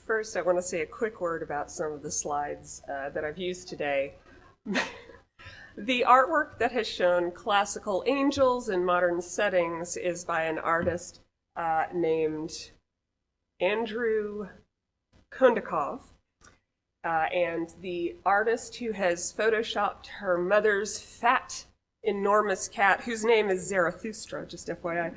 First, I want to say a quick word about some of the slides that I've used today. The artwork that has shown classical angels in modern settings is by an artist named Andrew Kondakov. And the artist who has photoshopped her mother's fat, enormous cat, whose name is Zarathustra, just FYI,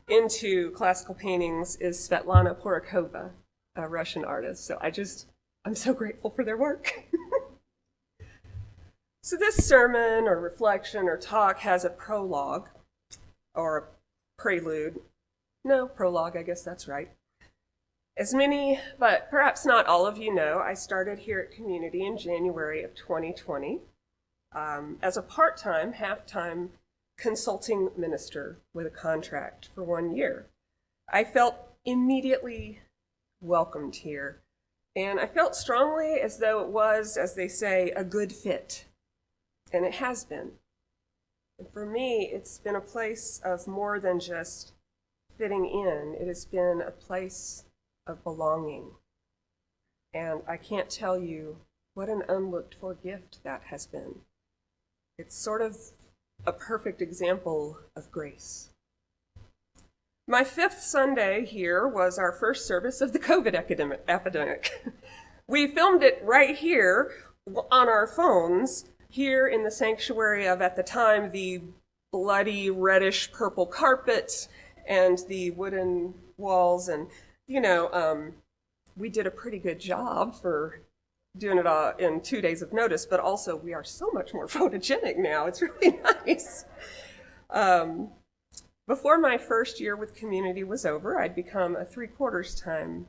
into classical paintings is Svetlana Porokova, a Russian artist. So I'm so grateful for their work. So this sermon or reflection or talk has a prologue or a prelude. No, prologue, I guess that's right. As many, but perhaps not all of you know, I started here at Community in January of 2020 as a part-time, half-time consulting minister with a contract for 1 year. I felt immediately welcomed here, and I felt strongly as though it was, as they say, a good fit, and it has been. And for me, it's been a place of more than just fitting in. It has been a place of belonging. And I can't tell you what an unlooked-for gift that has been. It's sort of a perfect example of grace. My 5th Sunday here was our first service of the COVID epidemic. We filmed it right here on our phones, here in the sanctuary of, at the time, the bloody reddish purple carpet and the wooden walls. And we did a pretty good job for doing it in 2 days of notice, but also we are so much more photogenic now. It's really nice. Before my first year with Community was over, I'd become a 3/4 time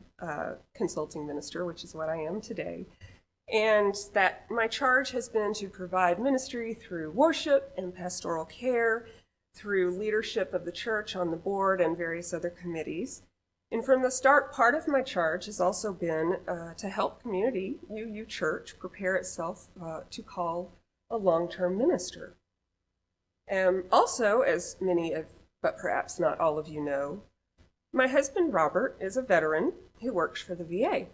consulting minister, which is what I am today. And that my charge has been to provide ministry through worship and pastoral care, through leadership of the church on the board and various other committees. And from the start, part of my charge has also been to help Community, UU Church, prepare itself to call a long-term minister. Also, as many of, but perhaps not all of you know, my husband Robert is a veteran who works for the VA.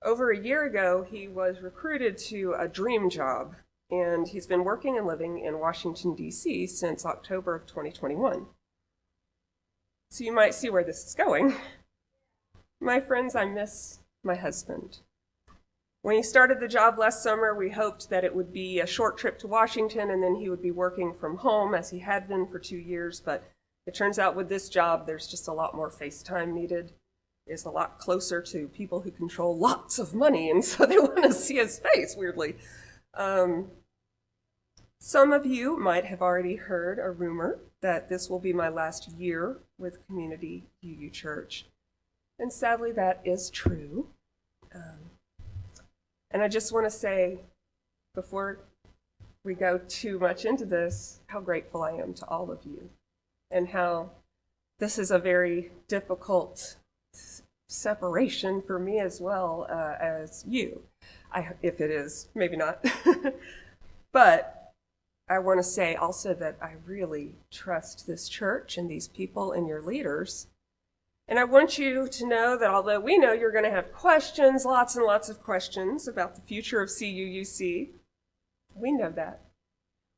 Over a year ago, he was recruited to a dream job, and he's been working and living in Washington, D.C. since October of 2021. So you might see where this is going. My friends, I miss my husband. When he started the job last summer, we hoped that it would be a short trip to Washington and then he would be working from home as he had been for 2 years. But it turns out with this job, there's just a lot more FaceTime needed. It's a lot closer to people who control lots of money, and so they want to see his face, weirdly. Some of you might have already heard a rumor that this will be my last year with Community UU Church. And sadly, that is true. And I just want to say, before we go too much into this, how grateful I am to all of you, and how this is a very difficult separation for me as well as you. If it is, maybe not. But I want to say also that I really trust this church and these people and your leaders. And I want you to know that although we know you're going to have questions, lots and lots of questions about the future of CUUC, we know that.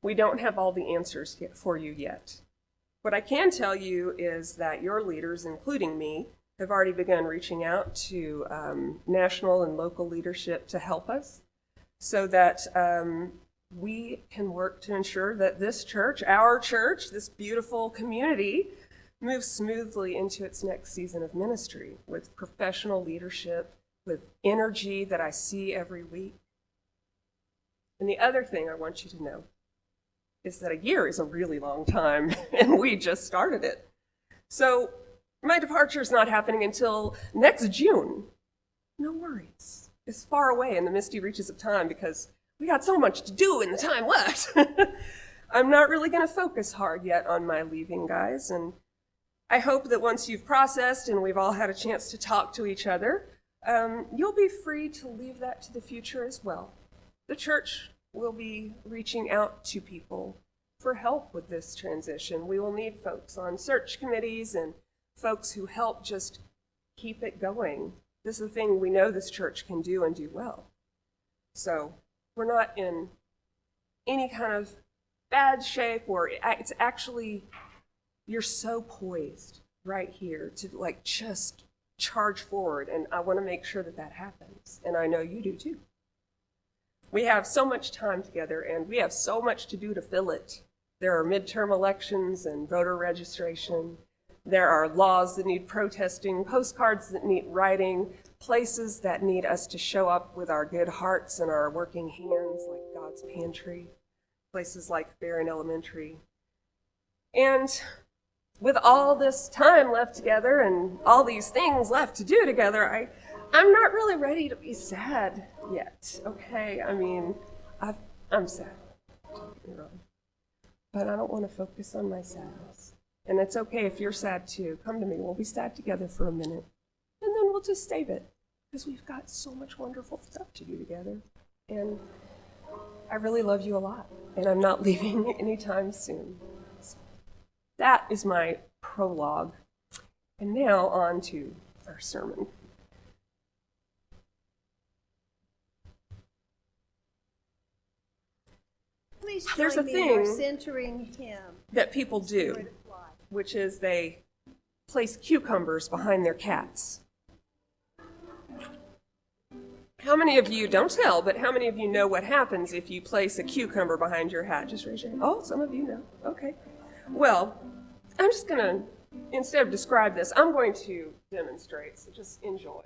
We don't have all the answers for you yet. What I can tell you is that your leaders, including me, have already begun reaching out to national and local leadership to help us so that we can work to ensure that this church, our church, this beautiful community, moves smoothly into its next season of ministry with professional leadership, with energy that I see every week. And the other thing I want you to know is that a year is a really long time, and we just started it. So my departure is not happening until next June. No worries. It's far away in the misty reaches of time because we got so much to do in the time left. I'm not really going to focus hard yet on my leaving, guys, and I hope that once you've processed and we've all had a chance to talk to each other, you'll be free to leave that to the future as well. The church will be reaching out to people for help with this transition. We will need folks on search committees and folks who help just keep it going This is the thing we know this church can do and do well. So we're not in any kind of bad shape, or it's actually, you're so poised right here to like just charge forward, and I want to make sure that that happens, and I know you do too. We have so much time together, and we have so much to do to fill it. There are midterm elections and voter registration. There are laws that need protesting, postcards that need writing, places that need us to show up with our good hearts and our working hands, like God's Pantry, places like Barron Elementary. And with all this time left together and all these things left to do together, I'm not really ready to be sad yet, okay? I mean, I'm sad, don't get me wrong. But I don't want to focus on my sadness. And it's okay if you're sad too. Come to me, we'll be sad together for a minute. And then we'll just save it, because we've got so much wonderful stuff to do together. And I really love you a lot, and I'm not leaving anytime soon. So that is my prologue. And now on to our sermon. Please There's a join me in our thing centering hymn that people do, which is they place cucumbers behind their cats. How many of you, don't tell, but how many of you know what happens if you place a cucumber behind your hat? Just raise your hand. Oh, some of you know. Okay. Well, I'm just going to, instead of describe this, I'm going to demonstrate, so just enjoy.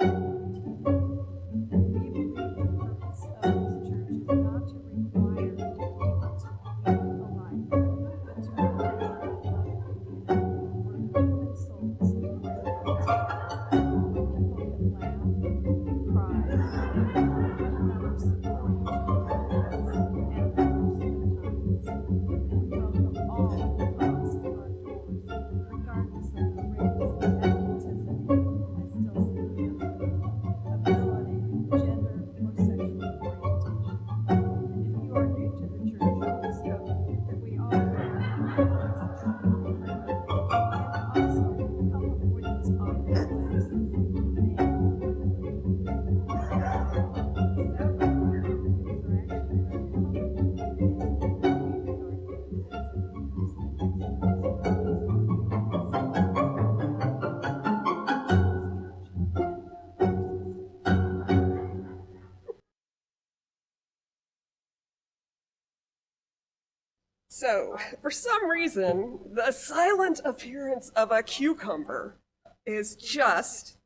So, for some reason, the silent appearance of a cucumber is just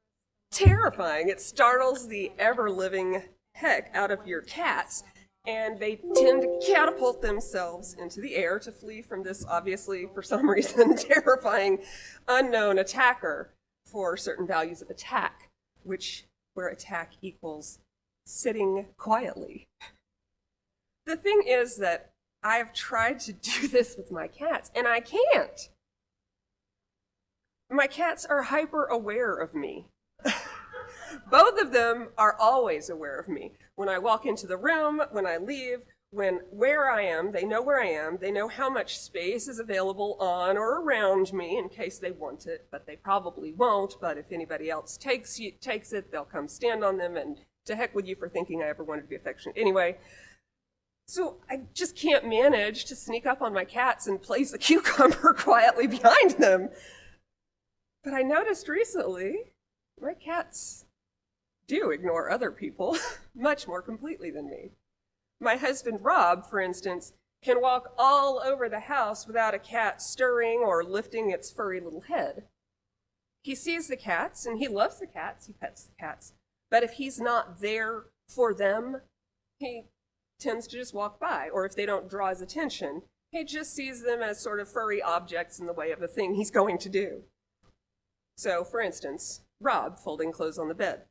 terrifying. It startles the ever-living heck out of your cats, and they tend to catapult themselves into the air to flee from this, obviously, for some reason, terrifying unknown attacker for certain values of attack, where attack equals sitting quietly. The thing is that I've tried to do this with my cats, and I can't. My cats are hyper aware of me. Both of them are always aware of me. When I walk into the room, when I leave, where I am, they know where I am. They know how much space is available on or around me in case they want it, but they probably won't. But if anybody else takes it, they'll come stand on them, and to heck with you for thinking I ever wanted to be affectionate anyway. So I just can't manage to sneak up on my cats and place a cucumber quietly behind them. But I noticed recently, my cats do ignore other people much more completely than me. My husband, Rob, for instance, can walk all over the house without a cat stirring or lifting its furry little head. He sees the cats, and he loves the cats, he pets the cats. But if he's not there for them, he tends to just walk by, or if they don't draw his attention, he just sees them as sort of furry objects in the way of the thing he's going to do. So, for instance, Rob folding clothes on the bed,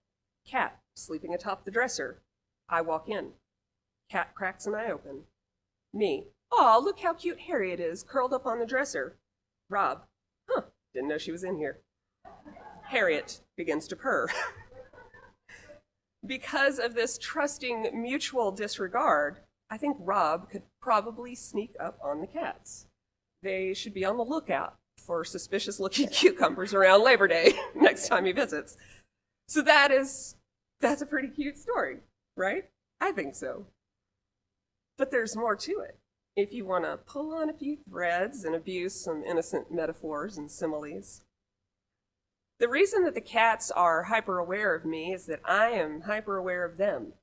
cat sleeping atop the dresser. I walk in, cat cracks an eye open. Me, aw, look how cute Harriet is, curled up on the dresser. Rob, didn't know she was in here. Harriet begins to purr. Because of this trusting mutual disregard, I think Rob could probably sneak up on the cats. They should be on the lookout for suspicious-looking cucumbers around Labor Day next time he visits. So that's a pretty cute story, right? I think so. But there's more to it. If you want to pull on a few threads and abuse some innocent metaphors and similes. The reason that the cats are hyper aware of me is that I am hyper aware of them.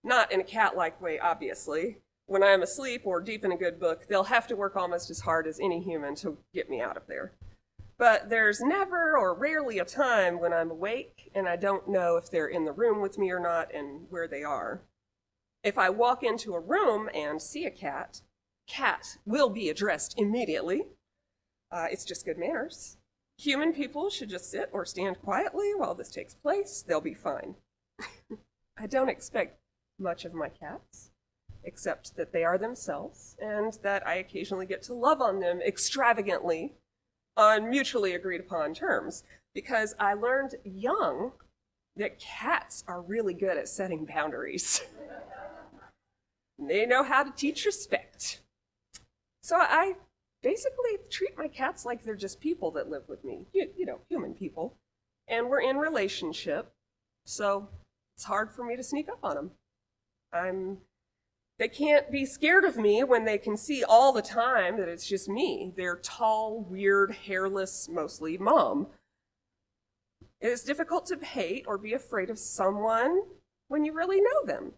Not in a cat-like way, obviously. When I am asleep or deep in a good book, they'll have to work almost as hard as any human to get me out of there. But there's never or rarely a time when I'm awake and I don't know if they're in the room with me or not and where they are. If I walk into a room and see a cat will be addressed immediately. It's just good manners. Human people should just sit or stand quietly while this takes place. They'll be fine. I don't expect much of my cats, except that they are themselves and that I occasionally get to love on them extravagantly on mutually agreed upon terms, because I learned young that cats are really good at setting boundaries. They know how to teach respect. So I basically treat my cats like they're just people that live with me, you know, human people. And we're in relationship, so it's hard for me to sneak up on them. They can't be scared of me when they can see all the time that it's just me, their tall, weird, hairless, mostly mom. It is difficult to hate or be afraid of someone when you really know them.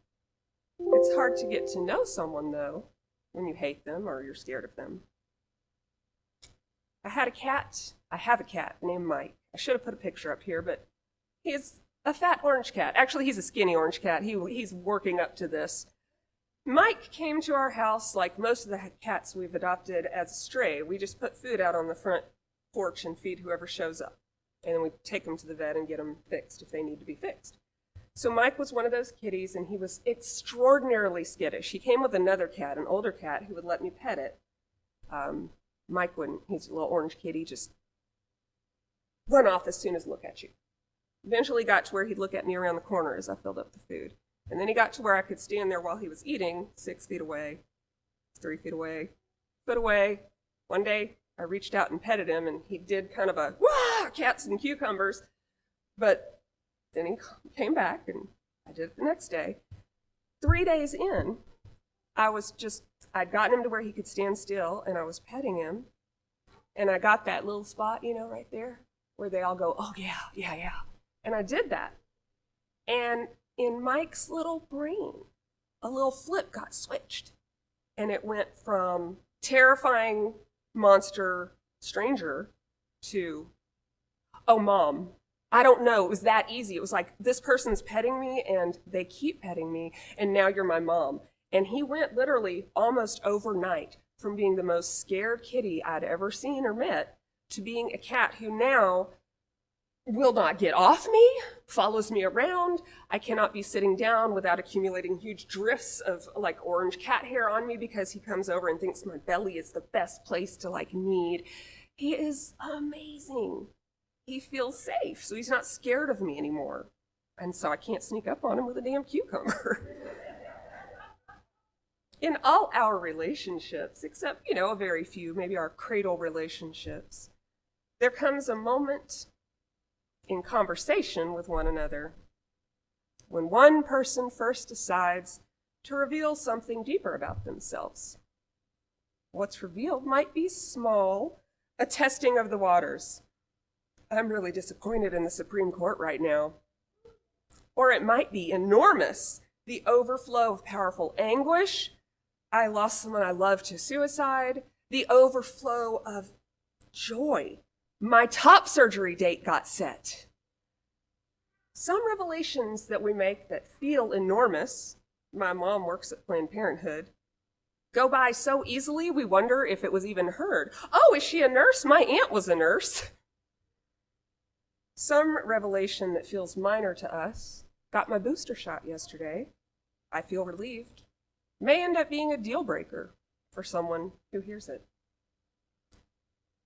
It's hard to get to know someone, though, when you hate them or you're scared of them. I have a cat named Mike. I should have put a picture up here, but he's a fat orange cat. Actually, he's a skinny orange cat. He's working up to this. Mike came to our house like most of the cats we've adopted as a stray. We just put food out on the front porch and feed whoever shows up. And then we take them to the vet and get them fixed if they need to be fixed. So Mike was one of those kitties, and he was extraordinarily skittish. He came with another cat, an older cat, who would let me pet it. Mike wouldn't. He's a little orange kitty, just run off as soon as look at you. Eventually got to where he'd look at me around the corner as I filled up the food. And then he got to where I could stand there while he was eating, 6 feet away, 3 feet away, foot away. One day, I reached out and petted him, and he did kind of a, wah, cats and cucumbers. But then he came back, and I did it the next day. 3 days in, I'd gotten him to where he could stand still, and I was petting him. And I got that little spot, right there, where they all go, oh, yeah, yeah, yeah. And I did that. And in Mike's little brain, a little flip got switched. And it went from terrifying monster stranger to, oh, Mom, I don't know, it was that easy. It was like, this person's petting me and they keep petting me, and now you're my mom. And he went literally almost overnight from being the most scared kitty I'd ever seen or met to being a cat who now will not get off me, follows me around. I cannot be sitting down without accumulating huge drifts of like orange cat hair on me because he comes over and thinks my belly is the best place to like knead. He is amazing. He feels safe, so he's not scared of me anymore. And so I can't sneak up on him with a damn cucumber. In all our relationships, except, a very few, maybe our cradle relationships, there comes a moment in conversation with one another when one person first decides to reveal something deeper about themselves. What's revealed might be small, a testing of the waters. I'm really disappointed in the Supreme Court right now. Or it might be enormous, the overflow of powerful anguish. I lost someone I loved to suicide. The overflow of joy. My top surgery date got set. Some revelations that we make that feel enormous, my mom works at Planned Parenthood, go by so easily we wonder if it was even heard. Oh, is she a nurse? My aunt was a nurse. Some revelation that feels minor to us, got my booster shot yesterday. I feel relieved. May end up being a deal breaker for someone who hears it.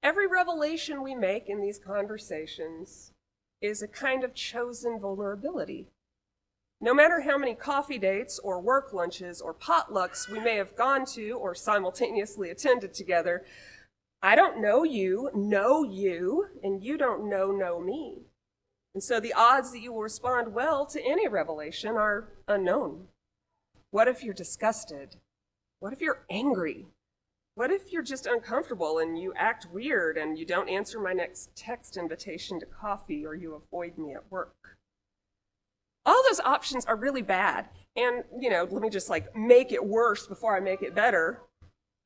Every revelation we make in these conversations is a kind of chosen vulnerability. No matter how many coffee dates or work lunches or potlucks we may have gone to or simultaneously attended together, I don't know you, and you don't know me. And so the odds that you will respond well to any revelation are unknown. What if you're disgusted? What if you're angry? What if you're just uncomfortable and you act weird and you don't answer my next text invitation to coffee or you avoid me at work? All those options are really bad. And, let me just make it worse before I make it better.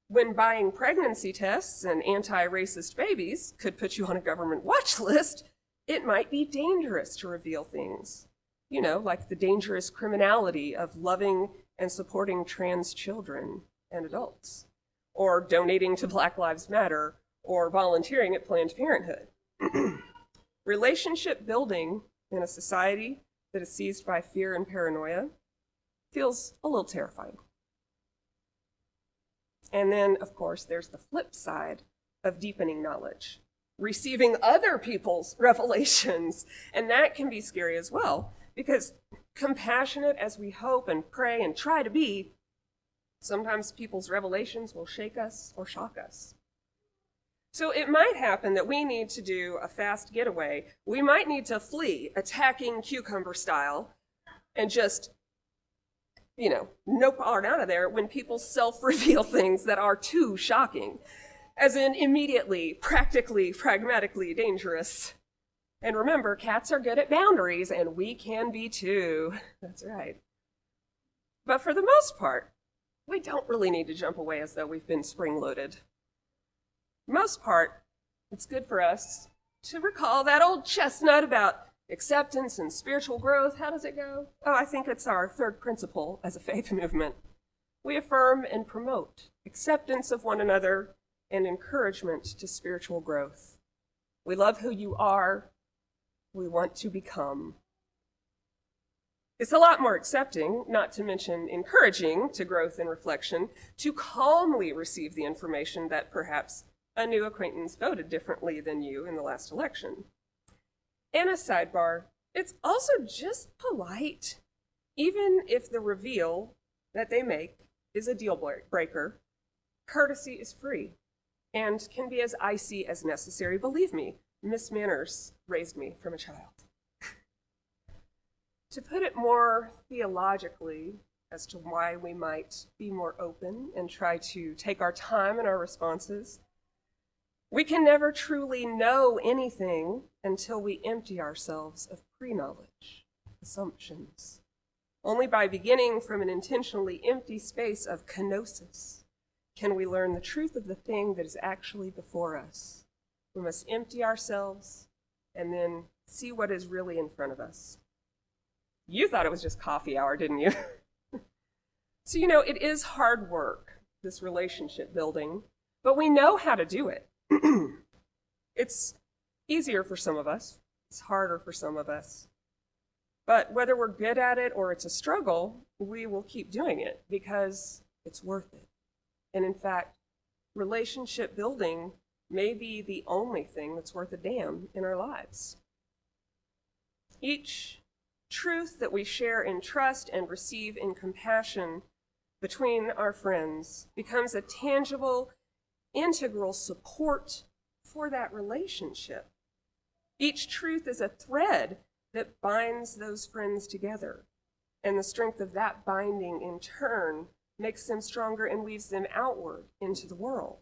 When buying pregnancy tests and anti-racist babies could put you on a government watch list, it might be dangerous to reveal things, like the dangerous criminality of loving and supporting trans children and adults, or donating to Black Lives Matter, or volunteering at Planned Parenthood. Relationship building in a society that is seized by fear and paranoia feels a little terrifying. And then, of course, there's the flip side of deepening knowledge, receiving other people's revelations. And that can be scary as well, because compassionate as we hope and pray and try to be, sometimes people's revelations will shake us or shock us. So it might happen that we need to do a fast getaway. We might need to flee, attacking cucumber style, and just, nope on out of there when people self-reveal things that are too shocking, as in immediately, practically, pragmatically dangerous. And remember, cats are good at boundaries, and we can be too. That's right. But for the most part, we don't really need to jump away as though we've been spring-loaded. Most part, it's good for us to recall that old chestnut about acceptance and spiritual growth. How does it go? Oh, I think it's our third principle as a faith movement. We affirm and promote acceptance of one another and encouragement to spiritual growth. We love who you are. We want to become. It's a lot more accepting, not to mention encouraging to growth and reflection, to calmly receive the information that perhaps a new acquaintance voted differently than you in the last election. And a sidebar, it's also just polite, even if the reveal that they make is a deal breaker. Courtesy is free and can be as icy as necessary. Believe me, Miss Manners raised me from a child. To put it more theologically as to why we might be more open and try to take our time in our responses, we can never truly know anything until we empty ourselves of pre-knowledge, assumptions. Only by beginning from an intentionally empty space of kenosis can we learn the truth of the thing that is actually before us. We must empty ourselves and then see what is really in front of us. You thought it was just coffee hour, didn't you? So, it is hard work, this relationship building, but we know how to do it. It's easier for some of us. It's harder for some of us. But whether we're good at it or it's a struggle, we will keep doing it because it's worth it. And in fact, relationship building may be the only thing that's worth a damn in our lives. Each truth that we share in trust and receive in compassion between our friends becomes a tangible, integral support for that relationship. Each truth is a thread that binds those friends together, and the strength of that binding in turn makes them stronger and weaves them outward into the world,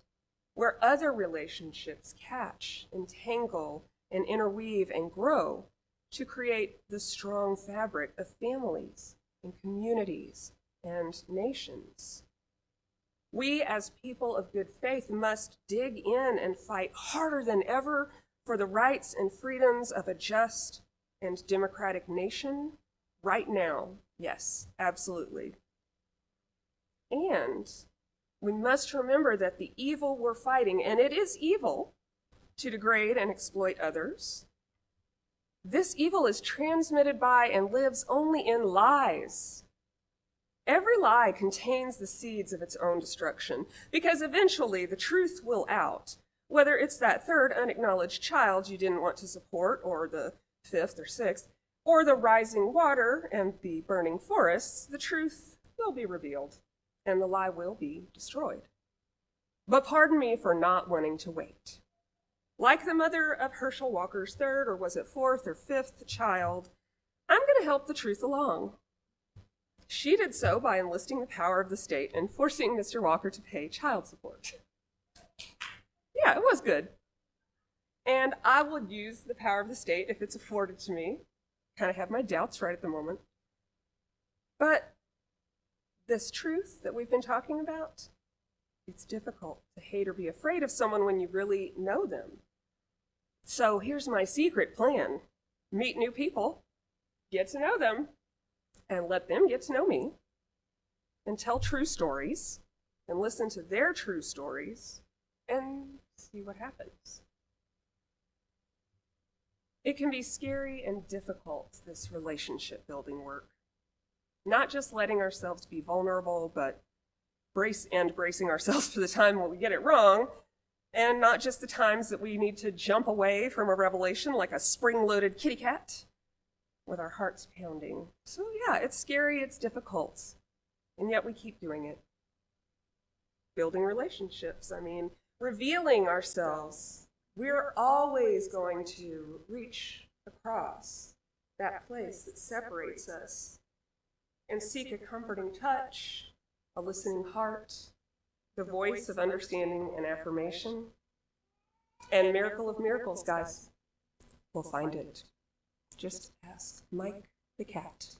where other relationships catch, entangle, and interweave and grow to create the strong fabric of families and communities and nations. We, as people of good faith, must dig in and fight harder than ever for the rights and freedoms of a just and democratic nation right now. Yes, absolutely. And we must remember that the evil we're fighting, and it is evil to degrade and exploit others, this evil is transmitted by and lives only in lies. Every lie contains the seeds of its own destruction, because eventually the truth will out. Whether it's that third unacknowledged child you didn't want to support, or the fifth or sixth, or the rising water and the burning forests, the truth will be revealed, and the lie will be destroyed. But pardon me for not wanting to wait. Like the mother of Herschel Walker's third, or was it fourth or fifth child, I'm going to help the truth along. She did so by enlisting the power of the state and forcing Mr. Walker to pay child support. Yeah, it was good. And I will use the power of the state if it's afforded to me. Kind of have my doubts right at the moment. But this truth that we've been talking about, it's difficult to hate or be afraid of someone when you really know them. So here's my secret plan. Meet new people, get to know them, and let them get to know me, and tell true stories, and listen to their true stories, and see what happens. It can be scary and difficult, this relationship building work. Not just letting ourselves be vulnerable, but bracing ourselves for the time when we get it wrong, and not just the times that we need to jump away from a revelation like a spring-loaded kitty cat with our hearts pounding. So yeah, it's scary, it's difficult, and yet we keep doing it. Building relationships, revealing ourselves. We're always going to reach across that place that separates us and seek a comforting touch, a listening heart, the voice of understanding and affirmation. And miracle of miracles, guys, we'll find it. Just ask Mike the cat.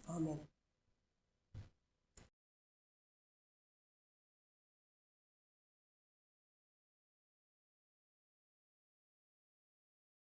Amen.